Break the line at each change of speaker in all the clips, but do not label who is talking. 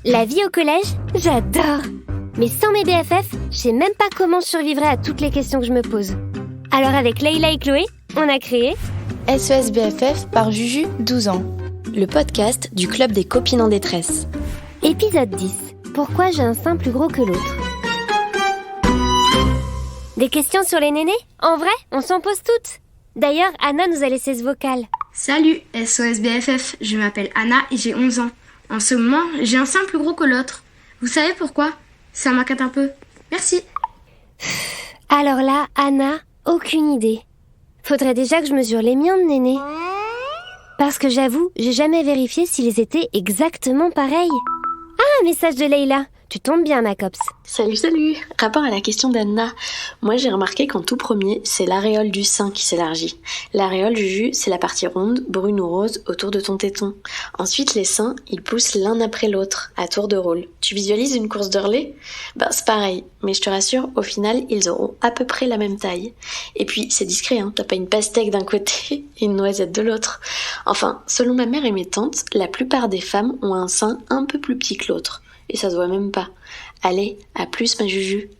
La vie au collège, j'adore. Mais sans mes BFF, je sais même pas comment je survivrai à toutes les questions que je me pose. Alors avec Leïla et Chloé, on a créé
SES BFF par Juju, 12 ans. Le podcast du club des copines en détresse.
Épisode 10. Pourquoi j'ai un sein plus gros que l'autre? Des questions sur les nénés? En vrai, on s'en pose toutes. D'ailleurs, Anna nous a laissé ce vocal.
Salut, SOS BFF, je m'appelle Anna et j'ai 11 ans. En ce moment, j'ai un sein plus gros que l'autre. Vous savez pourquoi? Ça m'inquiète un peu. Merci.
Alors là, Anna, aucune idée. Faudrait déjà que je mesure les miens de néné. Parce que j'avoue, j'ai jamais vérifié s'ils étaient exactement pareils. Ah, message de Leïla. Tu tombes bien, ma copse.
Salut. Rapport à la question d'Anna. Moi, j'ai remarqué qu'en tout premier, c'est l'aréole du sein qui s'élargit. L'aréole, Juju, c'est la partie ronde, brune ou rose, autour de ton téton. Ensuite, les seins, ils poussent l'un après l'autre, à tour de rôle. Tu visualises une course de relais? C'est pareil. Mais je te rassure, au final, ils auront à peu près la même taille. Et puis, c'est discret, hein. T'as pas une pastèque d'un côté et une noisette de l'autre. Enfin, selon ma mère et mes tantes, la plupart des femmes ont un sein un peu plus petit que l'autre. Et ça se voit même pas. Allez, à plus ma Juju.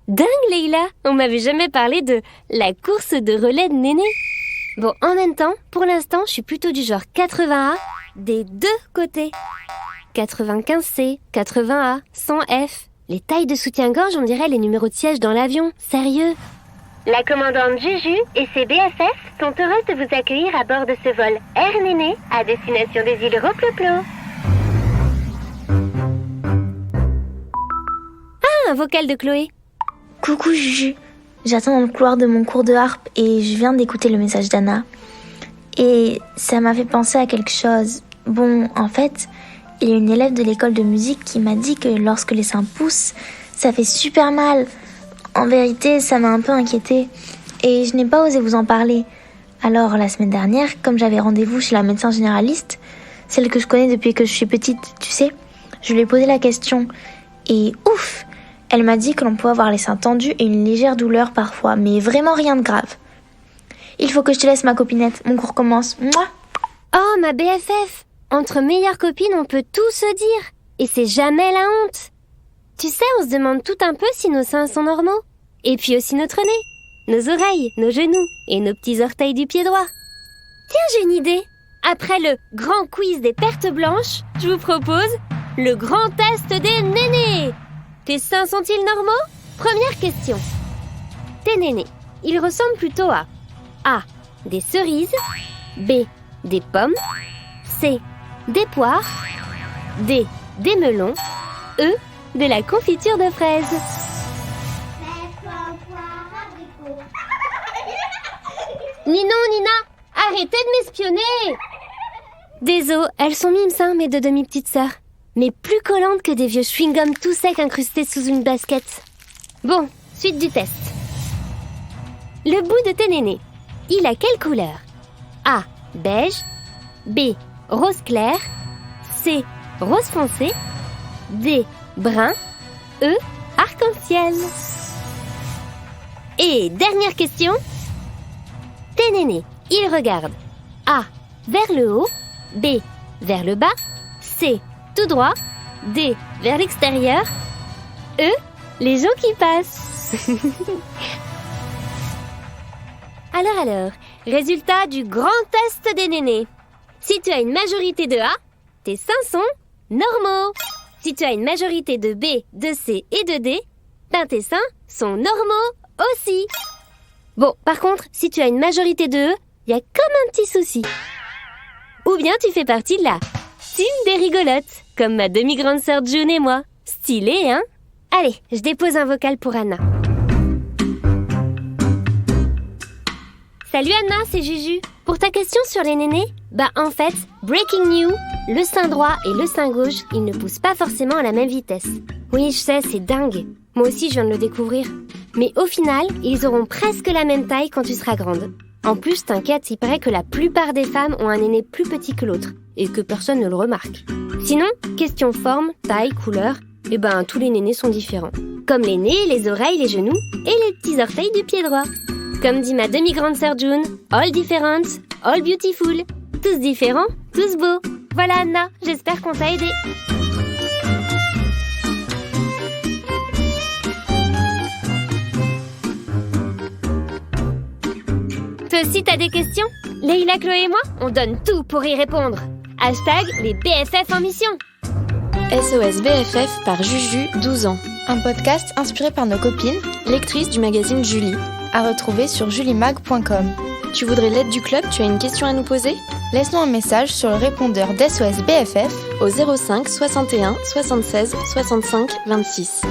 Dingue, Leïla. On m'avait jamais parlé de la course de relais de néné. Bon, en même temps, pour l'instant, je suis plutôt du genre 80A des deux côtés. 95C, 80A, 100F. Les tailles de soutien-gorge, on dirait les numéros de siège dans l'avion. Sérieux. La commandante Juju et ses BFF sont heureuses de vous accueillir à bord de ce vol Air Néné à destination des îles Roploplo. Un vocal de Chloé.
Coucou Juju, j'attends dans le couloir de mon cours de harpe et je viens d'écouter le message d'Anna. Et ça m'a fait penser à quelque chose. Bon, en fait, il y a une élève de l'école de musique qui m'a dit que lorsque les seins poussent, ça fait super mal. En vérité, ça m'a un peu inquiétée et je n'ai pas osé vous en parler. Alors la semaine dernière, comme j'avais rendez-vous chez la médecin généraliste, celle que je connais depuis que je suis petite, tu sais, je lui ai posé la question et ouf! Elle m'a dit que l'on pouvait avoir les seins tendus et une légère douleur parfois, mais vraiment rien de grave. Il faut que je te laisse ma copinette, mon cours commence. Mouah.
Oh, ma BFF! Entre meilleures copines, on peut tout se dire. Et c'est jamais la honte. Tu sais, on se demande tout un peu si nos seins sont normaux. Et puis aussi notre nez, nos oreilles, nos genoux et nos petits orteils du pied droit. Tiens, j'ai une idée. Après le grand quiz des pertes blanches, je vous propose le grand test des nénés. Tes seins sont-ils normaux? Première question. Tes nénés, ils ressemblent plutôt à A. Des cerises, B. Des pommes, C. Des poires, D. Des melons, E. De la confiture de fraises. Nina, arrêtez de m'espionner! Désolé, elles sont mimes, hein, mes deux demi-petites sœurs. Mais plus collantes que des vieux chewing-gums tout secs incrustés sous une basket. Bon, suite du test. Le bout de tes nénés, il a quelle couleur? A. Beige, B. Rose clair, C. Rose foncé, D. Brun, E. Arc-en-ciel. Et dernière question. Tes nénés, ils regardent A. Vers le haut, B. Vers le bas, C. Tout droit, D. Vers l'extérieur, E. Les gens qui passent. Alors, résultat du grand test des nénés. Si tu as une majorité de A, tes seins sont normaux. Si tu as une majorité de B, de C et de D, tes seins sont normaux aussi. Bon, par contre, si tu as une majorité de E, il y a comme un petit souci. Ou bien tu fais partie de la team des rigolotes, comme ma demi-grande sœur June et moi. Stylé, hein? Allez, je dépose un vocal pour Anna. Salut Anna, c'est Juju. Pour ta question sur les nénés, en fait, breaking news, le sein droit et le sein gauche, ils ne poussent pas forcément à la même vitesse. Oui, je sais, c'est dingue. Moi aussi, je viens de le découvrir. Mais au final, ils auront presque la même taille quand tu seras grande. En plus, t'inquiète, il paraît que la plupart des femmes ont un néné plus petit que l'autre et que personne ne le remarque. Sinon, question forme, taille, couleur, tous les nénés sont différents. Comme les nez, les oreilles, les genoux et les petits orteils du pied droit. Comme dit ma demi-grande sœur June, all different, all beautiful. Tous différents, tous beaux. Voilà Anna, j'espère qu'on t'a aidé. aussi t'as des questions? Leïla, Chloé et moi, on donne tout pour y répondre. Hashtag les BFF en mission.
SOS BFF par Juju, 12 ans.
Un podcast inspiré par nos copines,
Lectrice du magazine Julie.
à retrouver sur julimag.com.
Tu voudrais l'aide du club? Tu as une question à nous poser?
Laisse-nous un message sur le répondeur d'SOS BFF
au 05 61 76 65 26.